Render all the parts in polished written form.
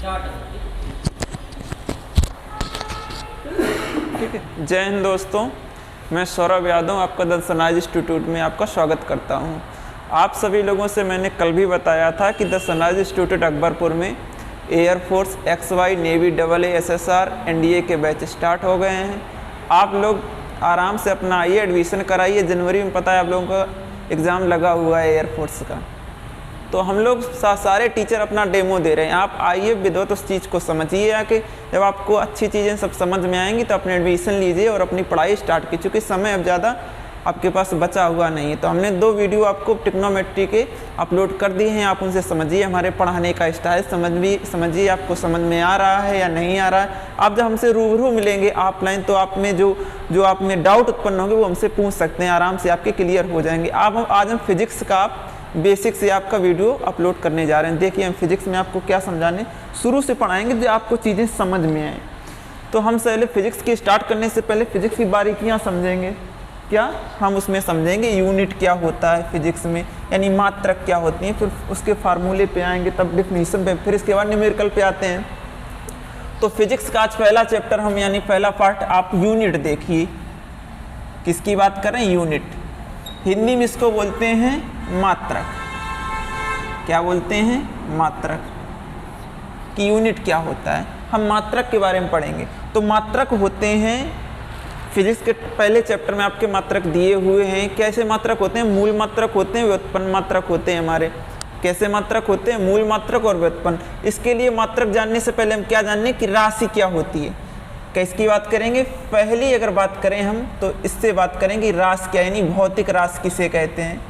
ठीक है। जय हिंद दोस्तों, मैं सौरभ यादव आपका द सनराइज इंस्टीट्यूट में आपका स्वागत करता हूं। आप सभी लोगों से मैंने कल भी बताया था कि द सनराइज इंस्टीट्यूट अकबरपुर में air force XY navy AA SSR NDA के बैच स्टार्ट हो गए हैं। आप लोग आराम से अपना आइए, एडमिशन कराइए। जनवरी में पता है आप लोगों का एग्ज़ाम लगा हुआ है एयरफोर्स का, तो हम लोग सारे टीचर अपना डेमो दे रहे हैं। आप आइए विदवत उस चीज़ को समझिए आके। जब आपको अच्छी चीज़ें सब समझ में आएंगी तो अपने एडमिशन लीजिए और अपनी पढ़ाई स्टार्ट कीजिए, क्योंकि समय अब ज़्यादा आपके पास बचा हुआ नहीं है। तो हमने 2 वीडियो आपको ट्रिग्नोमेट्री के अपलोड कर दिए हैं, आप उनसे समझिए। हमारे पढ़ाने का स्टाइल समझिए, आपको समझ में आ रहा है या नहीं आ रहा है। आप जब हमसे रूबरू मिलेंगे ऑफलाइन तो आप में जो आप में डाउट उत्पन्न होंगे वो हमसे पूछ सकते हैं, आराम से आपके क्लियर हो जाएंगे। आज हम फिजिक्स का बेसिक से आपका वीडियो अपलोड करने जा रहे हैं। देखिए हम फिजिक्स में आपको क्या समझाने शुरू से पढ़ाएंगे जो आपको चीज़ें समझ में आए। तो हम पहले फिजिक्स की स्टार्ट करने से पहले फिजिक्स की बारीकियां समझेंगे। क्या हम उसमें समझेंगे यूनिट क्या होता है फिजिक्स में, यानी मात्रक क्या होती हैं, फिर उसके फार्मूले पे आएंगे, तब डिफिनीशन पे, फिर इसके बाद न्यूमेरिकल पे आते हैं। तो फिजिक्स का आज पहला चैप्टर हम यानी पहला पार्ट आप यूनिट देखिए। किसकी बात कर रहे हैं? यूनिट। हिंदी में इसको बोलते हैं मात्रक। क्या बोलते हैं? मात्रक। कि यूनिट क्या होता है, हम मात्रक के बारे में पढ़ेंगे। तो मात्रक होते हैं, फिजिक्स के पहले चैप्टर में आपके मात्रक दिए हुए हैं। कैसे मात्रक होते हैं? मूल मात्रक होते हैं, व्युत्पन्न मात्रक होते हैं हमारे। कैसे मात्रक होते हैं? मूल मात्रक और व्युत्पन्न। इसके लिए मात्रक जानने से पहले हम क्या जानने कि राशि क्या होती है। किसकी बात करेंगे? पहली अगर बात करें हम तो इससे बात करेंगे राशि क्या, यानी भौतिक राशि किसे कहते हैं।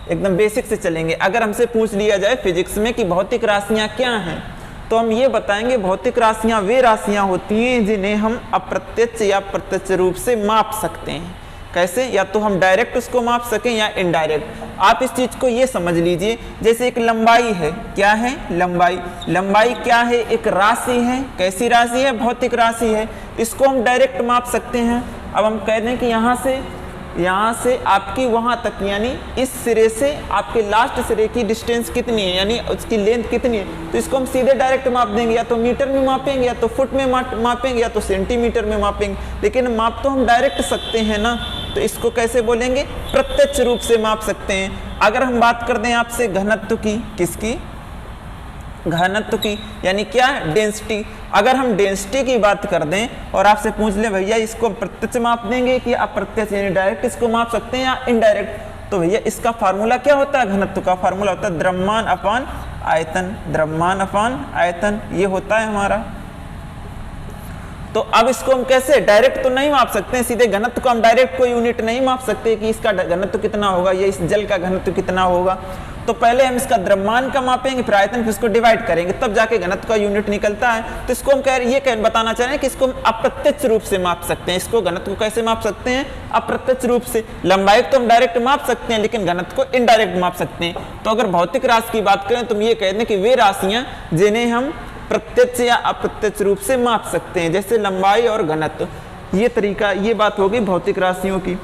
एकदम बेसिक से चलेंगे। अगर हमसे पूछ लिया जाए फिजिक्स में कि भौतिक राशियां क्या हैं, तो हम ये बताएंगे भौतिक राशियां वे राशियां होती हैं जिन्हें हम अप्रत्यक्ष या प्रत्यक्ष रूप से माप सकते हैं। कैसे? या तो हम डायरेक्ट उसको माप सकें या इनडायरेक्ट। आप इस चीज को ये समझ लीजिए, जैसे एक लंबाई है। क्या है? लंबाई। लंबाई क्या है? एक राशि है। कैसी राशि है? भौतिक राशि है। इसको हम डायरेक्ट माप सकते हैं। अब हम कह दें कि यहाँ से आपकी वहाँ तक, यानी इस सिरे से आपके लास्ट सिरे की डिस्टेंस कितनी है, यानी उसकी लेंथ कितनी है, तो इसको हम सीधे डायरेक्ट माप देंगे। या तो मीटर में मापेंगे, या तो फुट में मापेंगे, या तो सेंटीमीटर में मापेंगे। लेकिन माप तो हम डायरेक्ट सकते हैं ना, तो इसको कैसे बोलेंगे? प्रत्यक्ष रूप से माप सकते हैं। अगर हम बात कर दें आपसे घनत्व की, किसकी? घनत्व की, यानी क्या? डेंसिटी। अगर हम डेंसिटी की बात कर दें और आपसे पूछ ले भैया इसको प्रत्यक्ष माप देंगे कि अप्रत्यक्ष, यानी डायरेक्ट इसको माप सकते हैं या इनडायरेक्ट, तो भैया इसका फार्मूला क्या होता है? घनत्व का फार्मूला होता है द्रव्यमान अपान आयतन। द्रव्यमान अपान आयतन, ये होता है हमारा। तो अब इसको हम कैसे? डायरेक्ट तो नहीं माप सकते हैं सीधे। घनत्व को हम डायरेक्ट कोई यूनिट नहीं माप सकते कि इसका घनत्व कितना होगा या इस जल का घनत्व कितना होगा। तो पहले हम इसका द्रव्यमान का मापेंगे, फिर आयतन, फिर इसको डिवाइड करेंगे, तब जाके घनत्व का यूनिट निकलता है। तो इसको हम बताना चाह रहे हैं कि इसको हम अप्रत्यक्ष रूप से माप सकते हैं। इसको घनत्व को कैसे माप सकते हैं? अप्रत्यक्ष रूप से। लंबाई तो हम डायरेक्ट माप सकते हैं, लेकिन घनत्व को इनडायरेक्ट माप सकते हैं। तो अगर भौतिक राशि की बात करें तो हम ये कह दें कि वे राशियां जिन्हें हम प्रत्यक्ष या अप्रत्यक्ष रूप से माप सकते हैं, जैसे लंबाई और घनत्व। ये तरीका, ये बात होगी भौतिक राशियों की।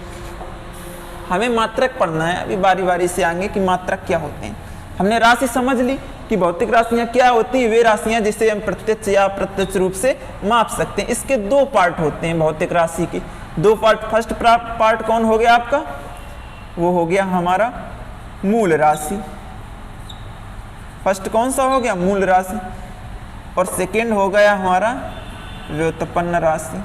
हमें मात्रक पढ़ना है, अभी बारी बारी से आएंगे कि मात्रक क्या होते हैं। हमने राशि समझ ली कि भौतिक राशियां क्या होती हैं, वे राशियां जिसे हम प्रत्यक्ष या अप्रत्यक्ष रूप से माप सकते हैं। इसके 2 पार्ट होते हैं भौतिक राशि के, 2 पार्ट। फर्स्ट पार्ट कौन हो गया आपका? वो हो गया हमारा मूल राशि। फर्स्ट कौन सा हो गया? मूल राशि। और सेकेंड हो गया हमारा व्युत्पन्न राशि।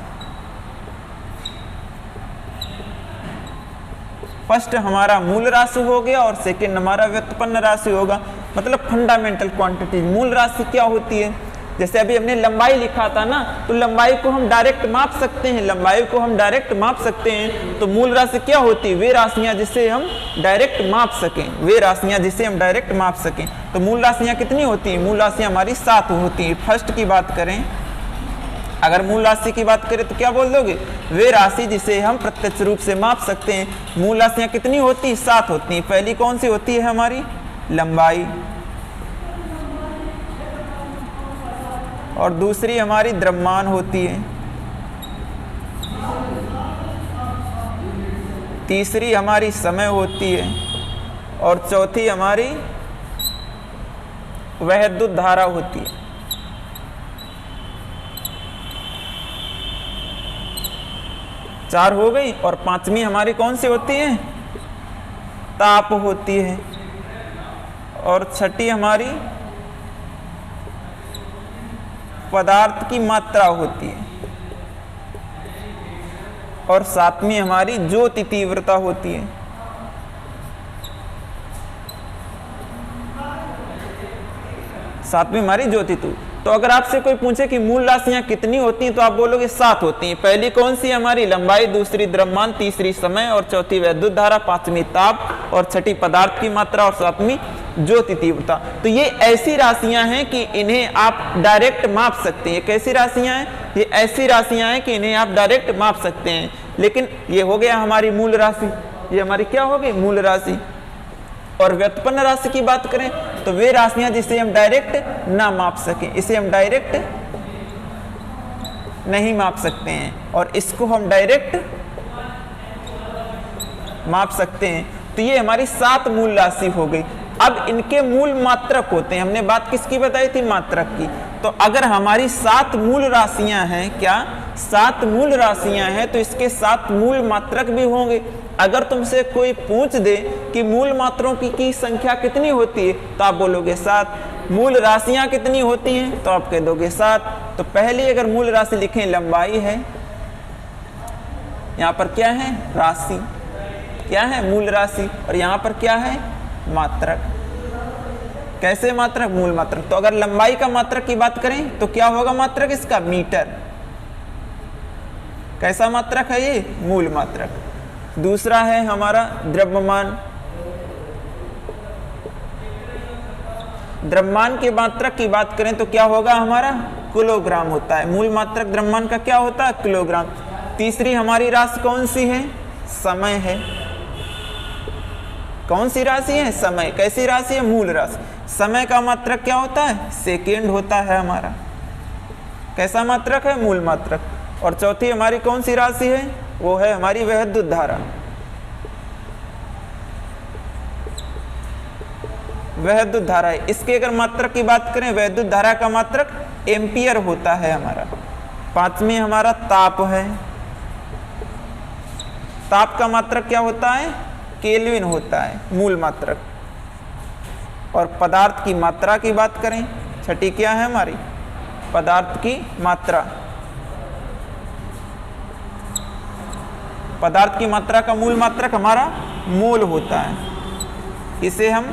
फर्स्ट हमारा मूल राशि हो गया और सेकेंड हमारा व्युत्पन्न राशि होगा, मतलब फंडामेंटल क्वांटिटी। मूल राशि क्या होती है? जैसे अभी हमने लंबाई लिखा था ना, तो लंबाई को हम डायरेक्ट माप सकते हैं। लंबाई को हम डायरेक्ट माप सकते हैं। तो मूल राशि क्या होती है? वे राशियां जिसे हम डायरेक्ट माप सकें। वे राशियां जिसे हम डायरेक्ट माप सकें। तो मूल राशियां कितनी होती हैं? मूल राशियां हमारी 7 होती हैं। फर्स्ट की बात करें, अगर मूल राशि की बात करें तो क्या बोल दोगे? वे राशि जिसे हम प्रत्यक्ष रूप से माप सकते हैं। मूल राशियां कितनी होती हैं? 7 होती हैं। पहली कौन सी होती है? हमारी लंबाई। और दूसरी हमारी द्रव्यमान होती है। तीसरी हमारी समय होती है। और चौथी हमारी वैद्युत धारा होती है। चार हो गई, और पांचवी हमारी कौन सी होती है? ताप होती है। और छठी हमारी पदार्थ की मात्रा होती है। और सातवीं हमारी ज्योति तीव्रता होती है। सातवीं हमारी ज्योति तीव्रता। तो अगर आपसे कोई पूछे कि मूल राशियां कितनी होती हैं, तो आप बोलोगे 7 होती हैं। पहली कौन सी हमारी? लंबाई, दूसरी द्रव्यमान, तीसरी समय, और चौथी वैद्युत धारा, पांचवी ताप, और छठी पदार्थ की मात्रा, और सातवीं ज्योति तीव्रता। तो ये ऐसी राशियां हैं कि इन्हें आप डायरेक्ट माप सकते हैं। कैसी राशियां हैं? ये ऐसी राशियां हैं कि इन्हें आप डायरेक्ट माप सकते हैं। लेकिन ये हो गया हमारी मूल राशि, ये हमारी क्या हो गई? मूल राशि। और व्युत्पन्न राशि की बात करें तो वे राशियां जिसे हम डायरेक्ट ना माप सकें, इसे हम डायरेक्ट नहीं माप सकते हैं, और इसको हम डायरेक्ट माप सकते हैं। तो ये हमारी 7 मूल राशि हो गई। अब इनके मूल मात्रक होते हैं। हमने बात किसकी बताई थी? मात्रक की। तो अगर हमारी 7 मूल राशियां हैं, क्या 7 मूल राशियां हैं, तो इसके 7 मूल मात्रक भी होंगे। अगर तुमसे कोई पूछ दे कि मूल मात्रों की संख्या कितनी होती है, तो आप बोलोगे 7। मूल राशियां कितनी होती हैं, तो आप कह दोगे 7। तो पहले अगर मूल राशि लिखें, लंबाई है, यहाँ पर क्या है? राशि। क्या है? मूल राशि। और यहाँ पर क्या है? मात्रक। कैसे मात्रक? मूल मात्रक। तो अगर लंबाई का मात्रक की बात करें तो क्या होगा मात्रक इसका? मीटर। कैसा मात्रक है ये? मूल मात्रक। दूसरा है हमारा द्रव्यमान। द्रव्यमान के मात्रक की बात करें तो क्या होगा हमारा? किलोग्राम होता है। मूल मात्रक द्रव्यमान का क्या होता है? किलोग्राम। तीसरी हमारी राशि कौन सी है? समय है। कौन सी राशि है? समय। कैसी राशि है? मूल राशि। समय का मात्रक क्या होता है? सेकेंड होता है हमारा। कैसा मात्रक है? मूल मात्रक। और चौथी हमारी कौन सी राशि है? वो है हमारी वैद्युत धारा। वैद्युत धारा है। इसके अगर मात्रक की बात करें, वैद्युत धारा का मात्रक एम्पियर होता है हमारा। पांचवी हमारा ताप है। ताप का मात्रक क्या होता है? केल्विन होता है, मूल मात्रक। और पदार्थ की मात्रा की बात करें, छठी क्या है हमारी? पदार्थ की मात्रा। पदार्थ की मात्रा का मूल मात्रक हमारा मोल होता है। इसे हम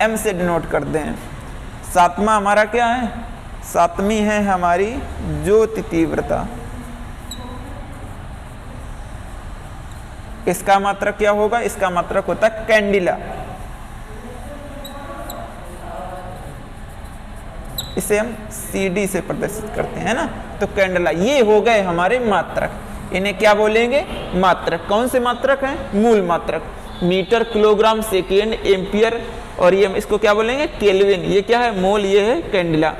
m से डिनोट करते हैं। सातवां हमारा क्या है? सातवीं है हमारी ज्योति तीव्रता। इसका मात्रक क्या होगा? इसका मात्रक होता है कैंडिला। इसे हम CD से प्रदर्शित करते हैं ना, तो कैंडिला। ये हो गए हमारे मात्रक। इन्हें क्या बोलेंगे? मात्रक। कौन से मात्रक हैं? मूल मात्रक। मीटर, किलोग्राम, सेकेंड, एम्पियर, और ये इसको क्या बोलेंगे? केल्विन। ये क्या है? मोल। ये है कैंडिला।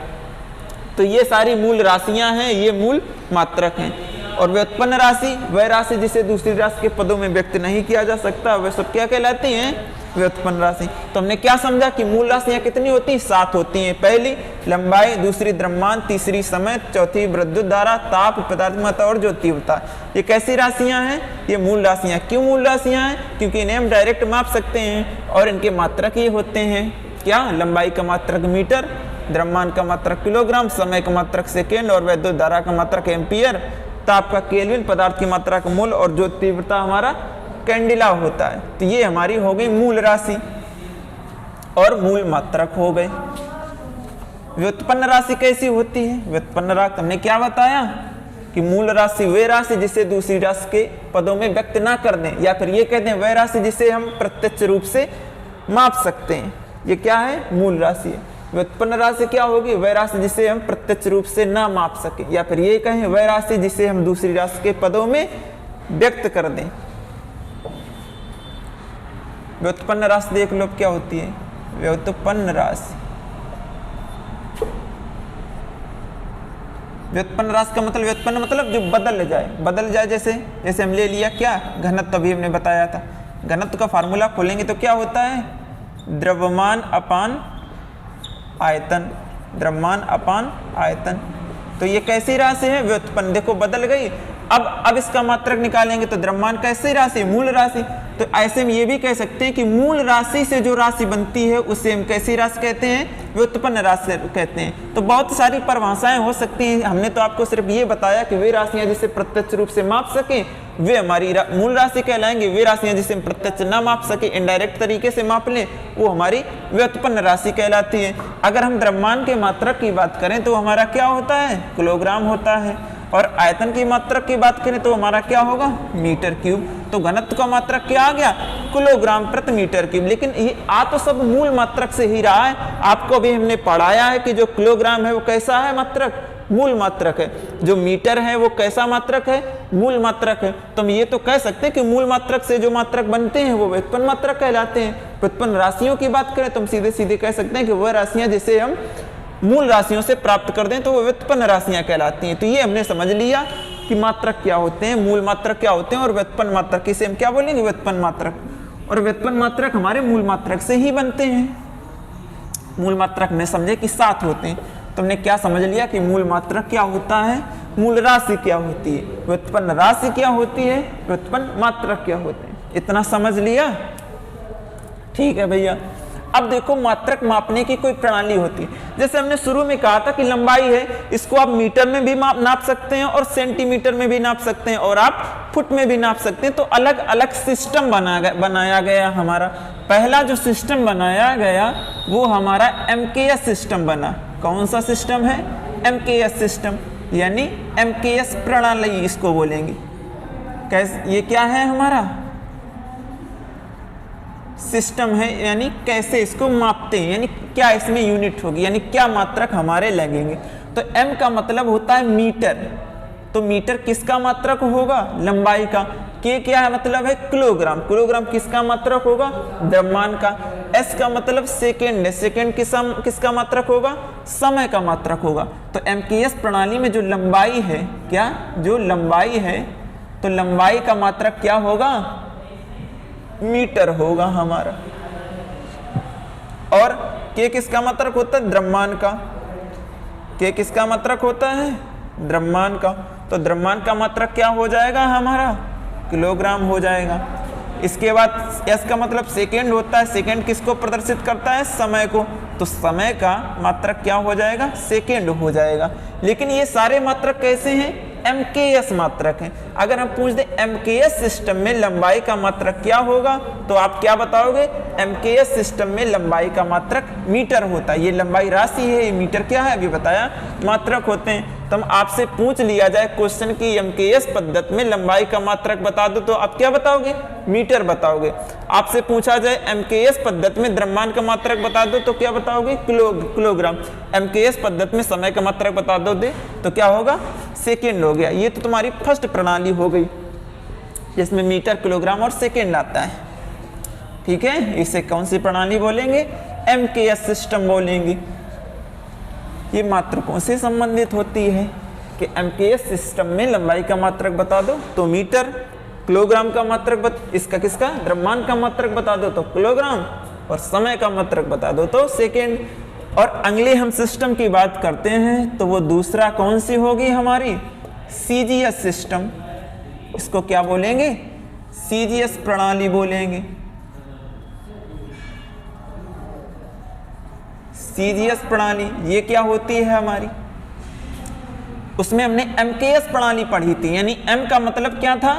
तो ये सारी मूल राशियां हैं, ये मूल मात्रक हैं। और व्युत्पन्न राशि, वह राशि जिसे दूसरी राशि के पदों में व्यक्त नहीं किया जा सकता, वह सब क्या कहलाती हैं? व्युत्पन्न राशि। तो हमने क्या समझा कि मूल राशियां कितनी होती हैं? 7 होती हैं। पहली लंबाई, दूसरी द्रव्यमान, तीसरी समय, चौथी विद्युत धारा, ताप, पदार्थ की मात्रा और ज्योति तीव्रता। ये कैसी राशियां हैं? ये मूल राशियां। क्यों मूल राशियां हैं? क्योंकि इन्हें हम डायरेक्ट माप सकते हैं, और इनके मात्रक ये होते हैं क्या? लंबाई का मात्रक मीटर, द्रव्यमान का मात्रक किलोग्राम, समय का मात्रक सेकेंड, और विद्युत धारा का मात्रक एम्पियर, ताप का केल्विन, पदार्थ की मात्रा का मोल, और ज्योति तीव्रता हमारा कैंडिला होता है। तो ये हमारी हो गई मूल राशि और मूल मात्रक हो गए। व्युत्पन्न राशि कैसी होती है? व्युत्पन्न राशि हमने क्या बताया कि मूल राशि वे राशि जिसे दूसरी राशि के पदों में व्यक्त ना कर दें, या फिर ये कहते हैं वह राशि जिसे हम प्रत्यक्ष रूप से माप सकते हैं। ये क्या है? मूल राशि है। व्युत्पन्न राशि क्या होगी? वह राशि जिसे हम प्रत्यक्ष रूप से ना माप सके, या फिर ये कहें वह राशि जिसे हम दूसरी राशि के पदों में व्यक्त कर दें। व्युत्पन्न राशि देख लो क्या होती है? व्युत्पन्न राशि। व्युत्पन्न राशि का मतलब, व्युत्पन्न मतलब जो बदल जाए। जैसे हम ले लिया क्या? घनत्व। अभी हमने बताया था। घनत्व का फार्मूला खोलेंगे तो क्या होता है? द्रव्यमान अपान आयतन, द्रव्यमान अपान आयतन। तो ये कैसी राशि है? व्युत्पन्न। देखो बदल गई। अब इसका मात्रक निकालेंगे तो द्रव्यमान कैसी राशि? मूल राशि। तो ऐसे में ये भी कह सकते हैं कि मूल राशि से जो राशि बनती है उसे हम कैसी राशि कहते हैं? व्युत्पन्न राशि कहते हैं। तो बहुत सारी परिभाषाएं हो सकती हैं। हमने तो आपको सिर्फ ये बताया कि वे राशियां जिसे प्रत्यक्ष रूप से माप सके वे हमारी मूल राशि कहलाएंगे। वे राशियां जिसे हम प्रत्यक्ष ना माप सके, इनडायरेक्ट तरीके से माप लें, वो हमारी व्युत्पन्न राशि कहलाती है। अगर हम द्रव्यमान के मात्रक की बात करें तो हमारा क्या होता है? किलोग्राम होता है। और आयतन की मात्रक की बात करें तो हमारा क्या होगा? Metre cube. तो घनत्व का मात्रक क्या आ गया? किलोग्राम प्रति मीटर क्यूब। लेकिन ये आ तो सब मूल मात्रक से ही रहा है। आपको भी हमने पढ़ाया है कि जो किलोग्राम है वो कैसा है मात्रक? मूल मात्रक है। जो मीटर है वो कैसा मात्रक है? मूल मात्रक है। तो हम ये तो कह सकते हैं कि मूल मात्रक से जो मात्रक बनते हैं वो व्युत्पन्न मात्रक कहलाते हैं। व्युत्पन्न राशियों की बात करें तो हम सीधे सीधे कह सकते हैं कि वह राशियां जिसे हम मूल राशियों से प्राप्त कर दें तो वो व्युत्पन्न राशियां कहलाती हैं। तो ये हमने समझ लिया कि मात्रक क्या होते हैं, मूल मात्रक क्या होते हैं और व्युत्पन्न मात्रक, इसे हम क्या बोलेंगे? व्युत्पन्न मात्रक। और व्युत्पन्न मात्रक हमारे मूल मात्रक से ही बनते हैं। मूल मात्रक में समझे कि 7 होते हैं। तुमने क्या समझ लिया कि मूल मात्रक क्या होता है, मूल राशि क्या होती है, व्युत्पन्न राशि क्या होती है, व्युत्पन्न मात्रक क्या होते हैं। इतना समझ लिया? ठीक है भैया। अब देखो मात्रक मापने की कोई प्रणाली होती है। जैसे हमने शुरू में कहा था कि लंबाई है, इसको आप मीटर में भी नाप सकते हैं और सेंटीमीटर में भी नाप सकते हैं और आप फुट में भी नाप सकते हैं। तो अलग अलग सिस्टम बनाया गया हमारा। पहला जो सिस्टम बनाया गया वो हमारा MKS सिस्टम बना। कौन सा सिस्टम है? MKS सिस्टम, यानी MKS प्रणाली इसको बोलेंगे। कैसे? ये क्या है? हमारा सिस्टम है, यानी कैसे इसको मापते हैं, यानी क्या इसमें यूनिट होगी, यानी क्या मात्रक हमारे लगेंगे। तो M का मतलब होता है मीटर। तो मीटर किसका मात्रक होगा? लंबाई का। K क्या है? मतलब है किलोग्राम। किलोग्राम किसका मात्रक होगा? द्रव्यमान का। S का मतलब सेकेंड है। सेकेंड किसका मात्रक होगा? समय का मात्रक होगा। तो MKS प्रणाली में जो लंबाई है, क्या जो लंबाई है, तो लंबाई का मात्रक क्या होगा? मीटर होगा हमारा। और K किसका मात्रक होता है? द्रव्यमान का। K किसका मात्रक होता है? द्रव्यमान का। तो द्रव्यमान का मात्रक क्या हो जाएगा हमारा? किलोग्राम हो जाएगा। इसके बाद S का मतलब सेकेंड होता है। सेकेंड किसको प्रदर्शित करता है? समय को। तो समय का मात्रक क्या हो जाएगा? सेकेंड हो जाएगा। लेकिन ये सारे मात्रक कैसे हैं? MKS मात्रक है। अगर हम पूछ दे MKS सिस्टम में लंबाई का मात्रक क्या होगा तो आप क्या बताओगे? MKS सिस्टम में लंबाई का मात्रक मीटर होता है। ये लंबाई राशि है, ये मीटर क्या है? अभी बताया, मात्रक होते हैं। तो हम आपसे पूछ लिया जाए क्वेश्चन की MKS पद्धति में लंबाई का मात्रक बता दो तो आप क्या बताओगे? मीटर बताओगे। आपसे पूछा जाए MKS पद्धति में द्रव्यमान का मात्रक बता दो तो क्या बताओगे? किलोग्राम। MKS पद्धति में समय का मात्रक बता दो तो क्या होगा? सेकेंड हो गया। ये तो तुम्हारी फर्स्ट प्रणाली हो गई जिसमें मीटर, किलोग्राम और सेकेंड आता है। ठीक है, इसे कौन सी प्रणाली बोलेंगे? MKS सिस्टम बोलेंगे। ये मात्रकों से संबंधित होती है कि MKS सिस्टम में लंबाई का मात्रक बता दो तो मीटर, किलोग्राम का मात्रक इसका किसका? द्रव्यमान का मात्रक बता दो तो किलोग्राम, और समय का मात्रक बता दो तो सेकेंड। और अगले हम सिस्टम की बात करते हैं तो वो दूसरा कौन सी होगी हमारी? CGS system. इसको क्या बोलेंगे? CGS प्रणाली बोलेंगे। CGS प्रणाली ये क्या होती है हमारी? उसमें हमने MKS प्रणाली पढ़ी थी, यानी M का मतलब क्या था?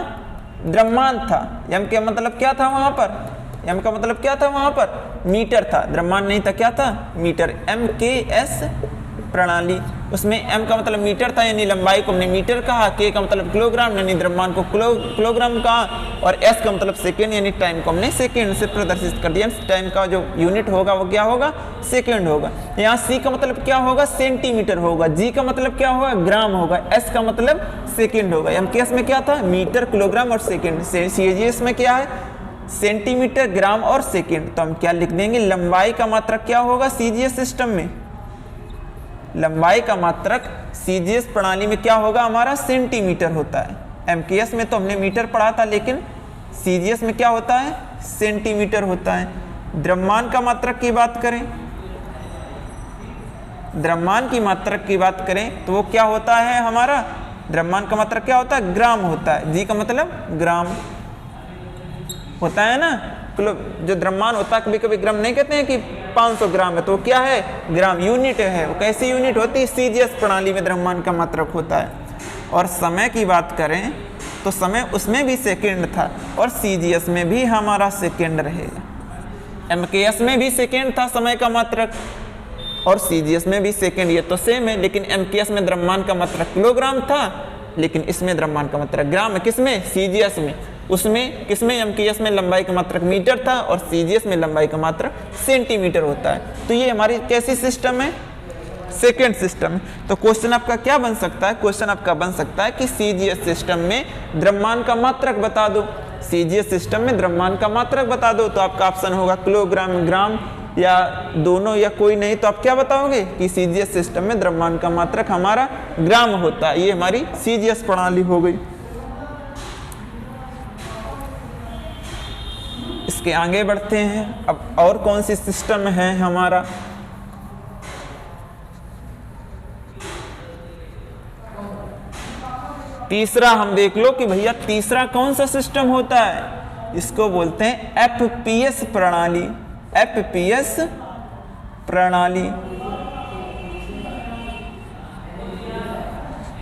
द्रव्यमान था। M का मतलब क्या था वहां पर? M का मतलब क्या था वहां पर? मीटर था। द्रव्यमान नहीं था, क्या था? मीटर। MKS प्रणाली, उसमें M का मतलब मीटर था, यानी लंबाई को हमने मीटर कहा। K का मतलब किलोग्राम, यानी द्रव्यमान को किलोग्राम कहा। और S का मतलब सेकेंड, यानी टाइम को हमने सेकेंड से प्रदर्शित कर दिया। टाइम का जो यूनिट होगा वो क्या होगा? सेकेंड होगा। यहाँ C का मतलब क्या होगा? सेंटीमीटर होगा। G का मतलब क्या होगा? ग्राम होगा। S का मतलब सेकेंड होगा। MKS में क्या था? मीटर, किलोग्राम और सेकेंड। CGS में क्या है? सेंटीमीटर, ग्राम और सेकेंड। तो हम क्या लिख देंगे? लंबाई का मात्रक क्या होगा CGS सिस्टम में? लंबाई का मात्रक CGS प्रणाली में क्या होगा हमारा? सेंटीमीटर होता है। MKS में तो हमने मीटर पढ़ा था, लेकिन CGS में क्या होता है? सेंटीमीटर होता है। द्रव्यमान का मात्रक की बात करें द्रव्यमान की मात्रक की बात करें तो वो क्या होता है हमारा, द्रव्यमान का मात्रक क्या होता है, ग्राम होता है। जी का मतलब ग्राम होता है ना। जो द्रव्यमान होता है कभी कभी ग्राम नहीं कहते हैं कि 500 ग्राम है, तो क्या है, ग्राम, यूनिट है। वो कैसी यूनिट होती है, सीजीएस प्रणाली में द्रव्यमान का मात्रक होता है। और समय की बात करें तो समय उसमें भी सेकेंड था और सीजीएस में भी हमारा सेकेंड रहेगा। एमकेएस में भी सेकेंड था समय का मात्रक और सीजीएस में भी सेकेंड, ये तो सेम है। लेकिन एमकेएस में द्रव्यमान का मात्रक किलोग्राम था, लेकिन इसमें द्रव्यमान का मात्रक ग्राम है। किसमें, सीजीएस में। उसमें किसमें, एमकेएस में लंबाई का मात्रक मीटर था और सीजीएस में लंबाई का मात्रक सेंटीमीटर होता है। तो ये हमारी कैसी सिस्टम है, सेकेंड सिस्टम है। तो क्वेश्चन आपका क्या बन सकता है, क्वेश्चन आपका बन सकता है कि सीजीएस सिस्टम में द्रव्यमान का मात्रक बता दो। सीजीएस सिस्टम में द्रव्यमान का मात्रक बता दो, तो आपका ऑप्शन होगा किलोग्राम, ग्राम या दोनों या कोई नहीं। तो आप क्या बताओगे कि सीजीएस सिस्टम में द्रव्यमान का मात्रक हमारा ग्राम होता है। ये हमारी सीजीएस प्रणाली हो गई। इसके आगे बढ़ते हैं। अब और कौन सी सिस्टम है हमारा, तीसरा हम देख लो कि भैया तीसरा कौन सा सिस्टम होता है। इसको बोलते हैं एफपीएस प्रणाली। एफपीएस प्रणाली।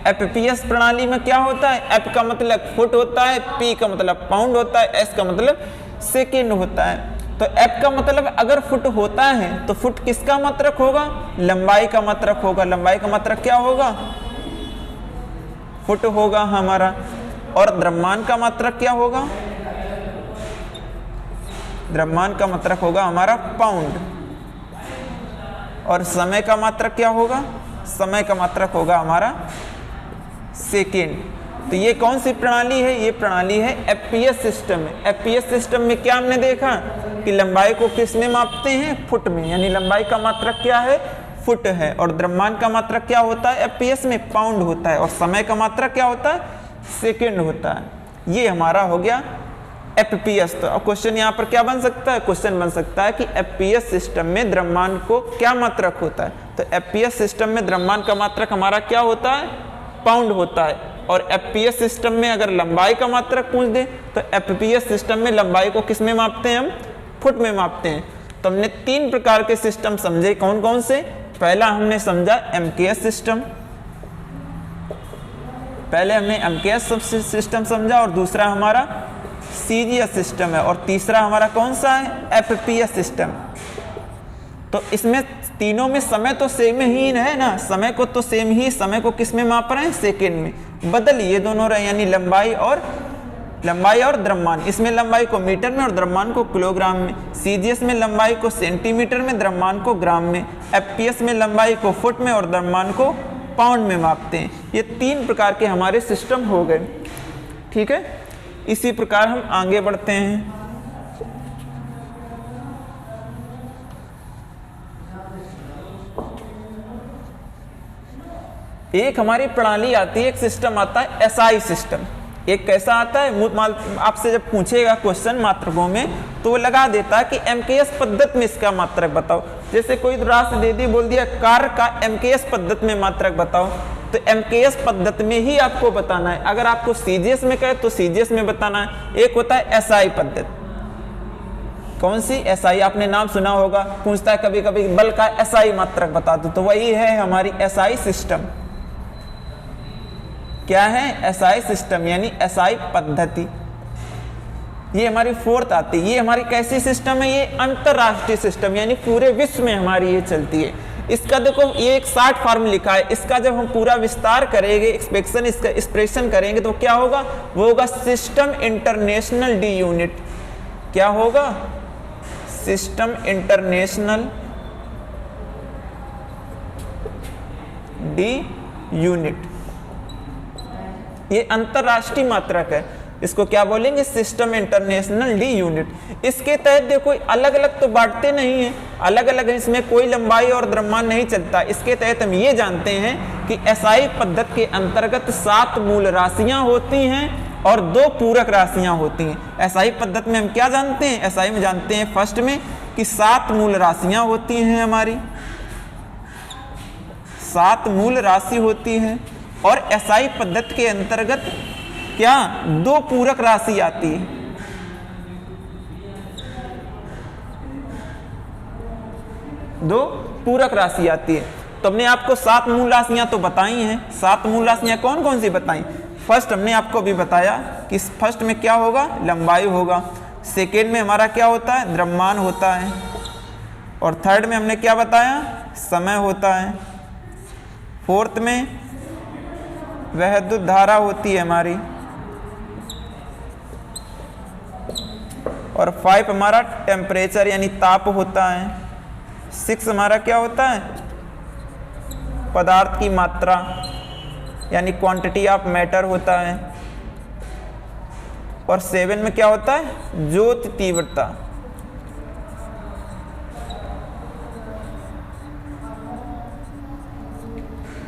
एफपीएस प्रणाली में क्या होता है, एफ का मतलब फुट होता है, पी का मतलब पाउंड होता है, एस का मतलब सेकेंड होता है। तो एफ का मतलब अगर फुट होता है तो फुट किसका मात्रक होगा, लंबाई का मात्रक होगा। लंबाई का मात्रक क्या होगा, फुट होगा हमारा। और द्रव्यमान का मात्रक क्या होगा, द्रव्यमान का मात्रक होगा हमारा पाउंड। और समय का मात्रक क्या होगा, समय का मात्रक होगा हमारा सेकेंड। तो ये कौन सी प्रणाली है, ये प्रणाली है एफपीएस सिस्टम में। एफपीएस सिस्टम में क्या हमने देखा कि लंबाई को किस में मापते हैं, फुट में, यानी लंबाई का मात्रक क्या है, फुट है। और द्रव्यमान का मात्रक क्या होता है एफपीएस में, पाउंड होता है। और समय का मात्रक क्या होता है, सेकेंड होता है। ये हमारा हो गया एफपीएस। तो अब क्वेश्चन यहाँ पर क्या बन सकता है, क्वेश्चन बन सकता है कि एफपीएस सिस्टम में द्रव्यमान को क्या मात्रक होता है। तो एफपीएस सिस्टम में द्रव्यमान का मात्रक हमारा क्या होता है, पाउंड होता है। और एफपीएस सिस्टम में अगर लंबाई का मात्रक पूछ दे तो एफपीएस सिस्टम में लंबाई को किस में मापते हैं, हम फुट में मापते हैं। तो हमने तीन प्रकार के सिस्टम समझे, कौन कौन से। पहला हमने समझा एमकेएस सिस्टम, पहले हमने एमकेएस सिस्टम समझा, और दूसरा हमारा सीजीएस सिस्टम है, और तीसरा हमारा कौन सा है, एफपीएस सिस्टम। तो इसमें तीनों में समय तो सेम ही है ना, समय को तो सेम ही, समय को किस में माप रहे हैं, सेकेंड में। बदल ये दोनों रहे, यानी लंबाई और द्रव्यमान। इसमें लंबाई को मीटर में और द्रव्यमान को किलोग्राम में। सीजीएस में लंबाई को सेंटीमीटर में, द्रव्यमान को ग्राम में। एफपीएस में लंबाई को फुट में और द्रव्यमान को पाउंड में मापते हैं। ये तीन प्रकार के हमारे सिस्टम हो गए, ठीक है। इसी प्रकार हम आगे बढ़ते हैं। एक हमारी प्रणाली आती है, एक सिस्टम आता है एसआई सिस्टम। एक कैसा आता है, आपसे जब पूछेगा क्वेश्चन मात्रकों में तो वो लगा देता है कि एमकेएस पद्धति में इसका मात्रक बताओ। जैसे कोई राशि दे दी, बोल दिया कार्य का एमकेएस पद्धति में मात्रक बताओ, तो एमकेएस पद्धति में ही आपको बताना है। अगर आपको सीजीएस में कहे तो सीजीएस में बताना है। एक होता है एसआई पद्धति। कौन सी, एसआई, आपने नाम सुना होगा, पूछता है कभी कभी बल का एसआई मात्रक बता दो, तो वही है हमारी एसआई सिस्टम। क्या है, एसआई सिस्टम, यानी एसआई पद्धति। ये हमारी फोर्थ आती है। ये हमारी कैसी सिस्टम है, ये अंतरराष्ट्रीय सिस्टम, यानी पूरे विश्व में हमारी ये चलती है। इसका देखो ये एक शॉर्ट फॉर्म लिखा है, इसका जब हम पूरा विस्तार करेंगे, एक्सपेक्शन, इसका एक्सप्रेशन करेंगे तो क्या होगा, वो होगा सिस्टम इंटरनेशनल डी यूनिट। क्या होगा, सिस्टम इंटरनेशनल डी यूनिट। ये अंतरराष्ट्रीय मात्रक है, इसको क्या बोलेंगे, सिस्टम इंटरनेशनल डी यूनिट। इसके तहत देखो अलग अलग तो बांटते नहीं है, अलग अलग है, इसमें कोई लंबाई और द्रव्यमान नहीं चलता। इसके तहत हम ये जानते हैं कि एसआई पद्धति के अंतर्गत 7 मूल राशियां होती हैं और 2 पूरक राशियां होती हैं। एसआई पद्धति में हम क्या जानते हैं, एसआई में जानते हैं फर्स्ट में कि 7 मूल राशियां होती हैं हमारी, 7 मूल राशि होती है और एसआई पद्धति के अंतर्गत क्या 2 पूरक राशि आती है। दो पूरक राशि आती है। तो हमने आपको 7 मूल राशियां तो बताई हैं। 7 मूल राशियां कौन कौन सी बताई? फर्स्ट हमने आपको अभी बताया कि फर्स्ट में क्या होगा, लंबाई होगा। सेकेंड में हमारा क्या होता है, द्रव्यमान होता है। और थर्ड में हमने क्या बताया, समय होता है। फोर्थ में वैद्युत धारा होती है हमारी। और 5 हमारा टेम्परेचर यानी ताप होता है। 6 हमारा क्या होता है, पदार्थ की मात्रा यानी क्वांटिटी ऑफ मैटर होता है। और 7 में क्या होता है, ज्योति तीव्रता।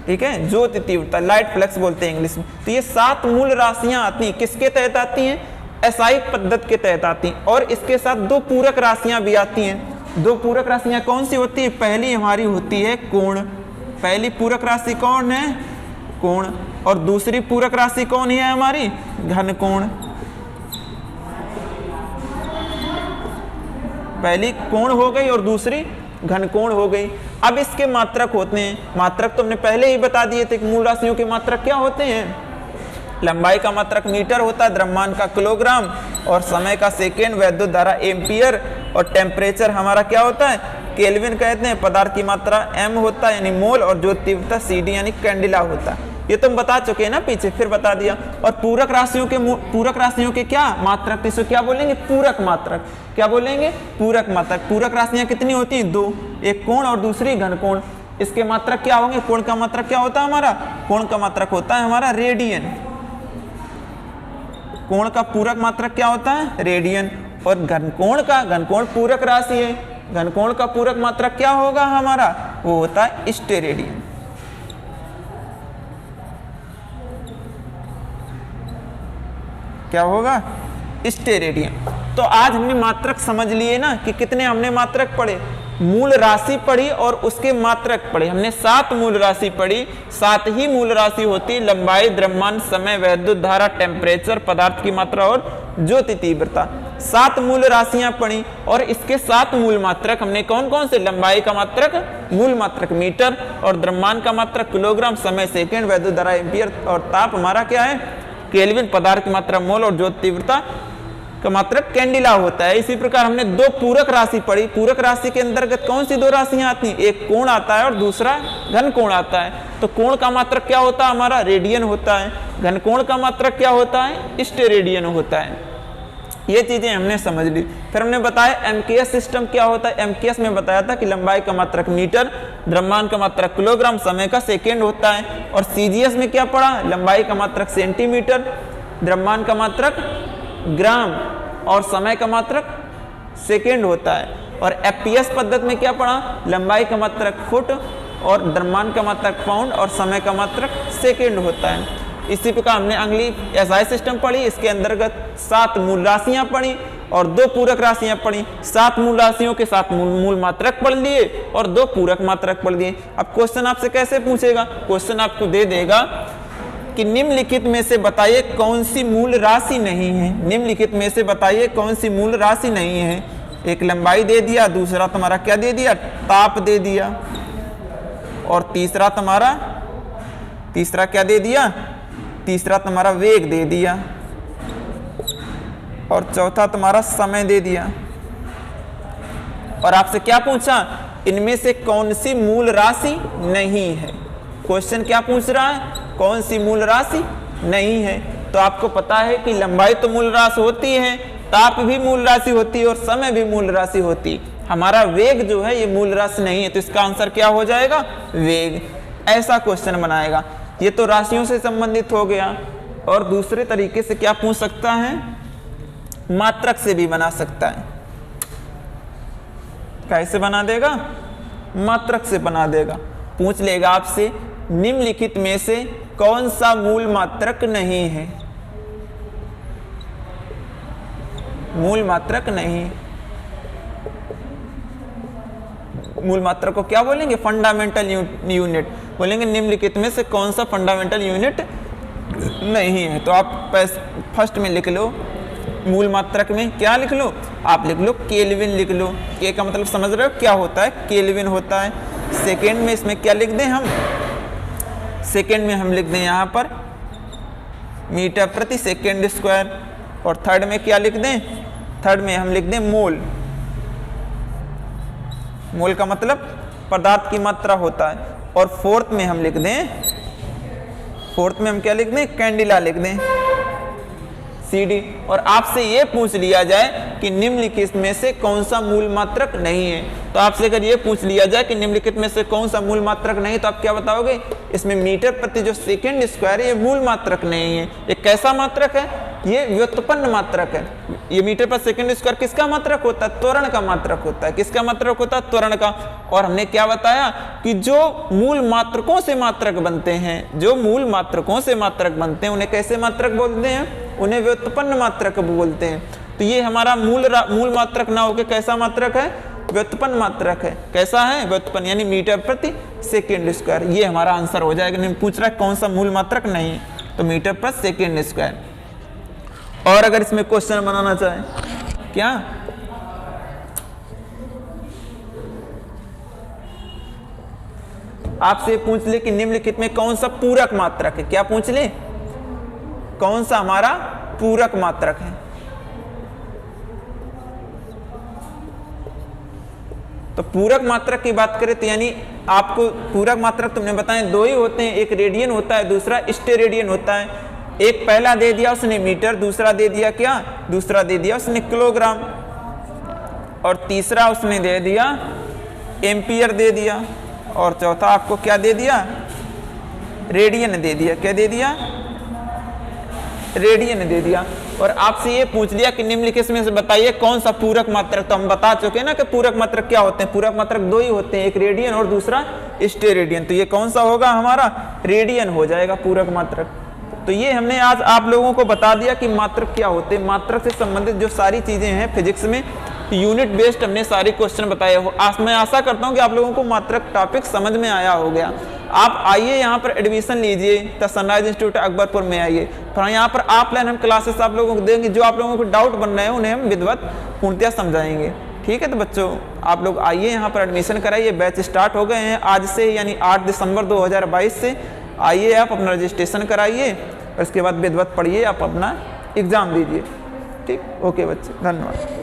ठीक है, ज्योति तीव्रता, लाइट फ्लक्स बोलते हैं इंग्लिश में। तो ये 7 मूल राशियां आती हैं, किसके तहत आती हैं, एसआई पद्धति के तहत आती हैं। और इसके साथ 2 पूरक राशियां भी आती हैं। 2 पूरक राशियां कौन सी होती है, पहली हमारी होती है कोण। पहली पूरक राशि कौन है, कोण। और दूसरी पूरक राशि कौन है हमारी, घन कोण। पहली कोण हो गई और दूसरी घन कोण हो गई। अब इसके मात्रक होते हैं। मात्रक तो हमने पहले ही बता दिए थे कि मूल राशियों के मात्रक क्या होते हैं। लंबाई का मात्रक मीटर होता है, द्रव्यमान का किलोग्राम, और समय का सेकेंड, वैद्युत धारा एम्पियर, और टेम्परेचर हमारा क्या होता है, केल्विन कहते हैं। पदार्थ की मात्रा m होता है यानी मोल, और ज्योति तीव्रता CD यानी कैंडिला होता है। ये तो हम बता चुके हैं ना पीछे, फिर बता दिया। और पूरक राशियों के क्या मात्रक, इसको क्या बोलेंगे, पूरक मात्रक। क्या बोलेंगे, पूरक मात्रक। पूरक राशियां कितनी होती हैं, 2, एक कोण और दूसरी घन कोण। इसके मात्रक क्या होंगे, कोण का मात्रक क्या होता है हमारा, कोण का मात्रक होता है हमारा रेडियन। कोण का पूरक मात्रक क्या होता है, रेडियन। और घनकोण पूरक राशि है, घनकोण का पूरक मात्रक क्या होगा हमारा, वो होता है स्टेरेडियन। क्या होगा, स्टेरेडियन। तो आज हमने मात्रक समझ लिए ना कि कितने हमने मात्रक पढ़े, मूल राशि पढ़ी और उसके मात्रक पढ़े। हमने 7 मूल राशि पढ़ी। 7 ही मूल राशि होती, लंबाई, द्रव्यमान, समय, वैद्युत धारा, टेम्परेचर, पदार्थ की मात्रा और ज्योति तीव्रता। 7 मूल राशियां पढ़ी और इसके 7 मूल मात्रक हमने कौन कौन से, लंबाई का मात्रक मूल मात्रक मीटर, और द्रव्यमान का मात्रक किलोग्राम, समय सेकेंड, वैद्युत धारा एम्पियर, और ताप हमारा क्या है, केल्विन, पदार्थ की मात्रा मोल, और ज्योति तीव्रता का मात्रक कैंडिला होता है। इसी प्रकार हमने 2 पूरक राशि पढ़ी। पूरक राशि के अंतर्गत कौन सी 2 राशियां आती हैं, एक कोण आता है और दूसरा घन कोण आता है। तो कोण का मात्रक क्या होता है हमारा, रेडियन होता है। घन कोण का मात्रक क्या होता है, स्टेरेडियन होता है। ये चीजें हमने समझ ली। फिर हमने बताया एमकेएस सिस्टम क्या होता है। एमकेएस में बताया था कि लंबाई का मात्रक मीटर, द्रव्यमान का मात्रक किलोग्राम, समय का सेकेंड होता है। और सीजीएस में क्या पढ़ा, लंबाई का मात्रक सेंटीमीटर, द्रव्यमान का मात्रक ग्राम, और समय का मात्रक सेकेंड होता है। और एफपीएस पद्धति में क्या पढ़ा, लंबाई का मात्रक फुट, और द्रव्यमान का मात्रक पाउंड, और समय का मात्रक सेकेंड होता है। इसी प्रकार हमने अगली एसआई सिस्टम पढ़ी। इसके अंतर्गत 7 मूल राशियां पढ़ी और 2 पूरक राशियां पढ़ी। 7 मूल राशियों के 7 मूल मात्रक पढ़ लिए और 2 पूरक मात्रक पढ़ लिए। अब क्वेश्चन आपसे कैसे पूछेगा, क्वेश्चन आपको दे देगा कि निम्नलिखित में से बताइए कौन सी मूल राशि नहीं है। निम्नलिखित में से बताइए कौन सी मूल राशि नहीं है। एक लंबाई दे दिया, दूसरा तुम्हारा क्या दे दिया, ताप दे दिया, और तीसरा क्या दे दिया, तीसरा तुम्हारा वेग दे दिया, और चौथा तुम्हारा समय दे दिया। और आपसे क्या पूछा, इनमें से कौन सी मूल राशि नहीं है। क्वेश्चन क्या पूछ रहा है, कौन सी मूल राशि नहीं है। तो आपको पता है कि लंबाई तो मूल राशि होती है, ताप भी मूल राशि होती है, और समय भी मूल राशि होती है। हमारा वेग जो है ये मूल राशि नहीं है, तो इसका आंसर क्या हो जाएगा, वेग। ऐसा क्वेश्चन बनाएगा। ये तो राशियों से संबंधित हो गया। और दूसरे तरीके से क्या पूछ सकता है, मात्रक से भी बना सकता है। कैसे बना देगा, मात्रक से बना देगा। पूछ लेगा आपसे निम्नलिखित में से कौन सा मूल मात्रक नहीं है। मूल मात्रक नहीं, मूल मात्रक को क्या बोलेंगे, फंडामेंटल यूनिट। बोलेंगे निम्नलिखित में से कौन सा फंडामेंटल यूनिट नहीं है। तो आप फर्स्ट में लिख लो, मूल मात्रक में क्या लिख लो, आप लिख लो केल्विन लिख लो। के का मतलब समझ रहे हो क्या होता है, केल्विन होता है। सेकेंड में इसमें क्या लिख दें हम, सेकेंड में हम लिख दें यहाँ पर मीटर प्रति सेकेंड स्क्वायर। और थर्ड में क्या लिख दें, थर्ड में हम लिख दें मोल। मोल का मतलब पदार्थ की मात्रा होता है। और फोर्थ में हम लिख दें, फोर्थ में हम क्या लिख दें, कैंडिला लिख दें, CD। और आपसे ये पूछ लिया जाए कि निम्नलिखित में से कौन सा मूल मात्रक नहीं है, तो आपसे अगर ये पूछ लिया जाए कि निम्नलिखित में से कौन सा मूल मात्रक नहीं, तो आप क्या बताओगे, इसमें मीटर प्रति जो सेकंड स्क्वायर है ये मूल मात्रक नहीं है। ये कैसा मात्रक है, ये व्युत्पन्न मात्रक है। ये मीटर पर सेकंड स्क्वायर किसका मात्रक होता है, त्वरण का मात्रक होता है। किसका मात्रक होता है, त्वरण का। और हमने क्या बताया कि जो मूल मात्रकों से मात्रक बनते हैं, जो मूल मात्रकों से मात्रक बनते हैं उन्हें कैसे मात्रक बोलते हैं, उन्हें व्युत्पन्न मात्रक बोलते हैं। तो ये हमारा मूल मात्रक ना होकर कैसा मात्रक है, व्युत्पन्न मात्रक है। कैसा है, व्युत्पन्न, यानी मीटर प्रति सेकंड स्क्वायर। ये हमारा आंसर हो जाएगा। नहीं पूछ रहा है कौन सा मूल मात्रक नहीं, तो मीटर पर सेकंड स्क्वायर। और अगर इसमें क्वेश्चन बनाना चाहे क्या, आपसे पूछ ले कि निम्नलिखित में कौन सा पूरक मात्रक है, क्या पूछ ले, कौन सा हमारा पूरक मात्रक है। तो पूरक मात्रक की बात करें तो यानी आपको पूरक मात्रक तुमने बताए दो ही होते हैं, एक रेडियन होता है, दूसरा स्टेरेडियन होता है। एक पहला दे दिया उसने मीटर, दूसरा दे दिया क्या, दूसरा दे दिया उसने किलोग्राम, और तीसरा उसने दे दिया एम्पियर दे दिया, और चौथा आपको क्या दे दिया, रेडियन दे दिया। क्या दे दिया, रेडियन दे दिया। और आपसे ये पूछ लिया कि निम्नलिखित में से बताइए कौन सा पूरक मात्रक। तो हम बता चुके हैं ना कि पूरक मात्रक क्या होते हैं, पूरक मात्रक दो ही होते हैं, एक रेडियन और दूसरा स्टेरेडियन। तो ये कौन सा होगा हमारा, रेडियन हो जाएगा पूरक मात्रक। तो ये हमने आज आप लोगों को बता दिया कि मात्रक क्या होते हैं। मात्रक से संबंधित जो सारी चीजें हैं फिजिक्स में, यूनिट बेस्ड हमने सारे क्वेश्चन बताए हो। मैं आशा करता हूं कि आप लोगों को मात्रक टॉपिक समझ में आया हो गया। आप आइए यहाँ पर एडमिशन लीजिए, द सनराइज इंस्टीट्यूट अकबरपुर में आइए। फिर यहाँ पर ऑफलाइन हम क्लासेस आप लोगों को देंगे, जो आप लोगों को डाउट बन रहे हैं उन्हें हम विधिवत पूर्णतया समझाएंगे। ठीक है, तो बच्चों आप लोग आइए यहाँ पर एडमिशन कराइए। बैच स्टार्ट हो गए हैं आज से, यानी 8 दिसंबर 2022 से। आइए आप अपना रजिस्ट्रेशन कराइए और इसके बाद विधिवत पढ़िए, आप अपना एग्जाम दीजिए। ठीक, ओके बच्चे, धन्यवाद।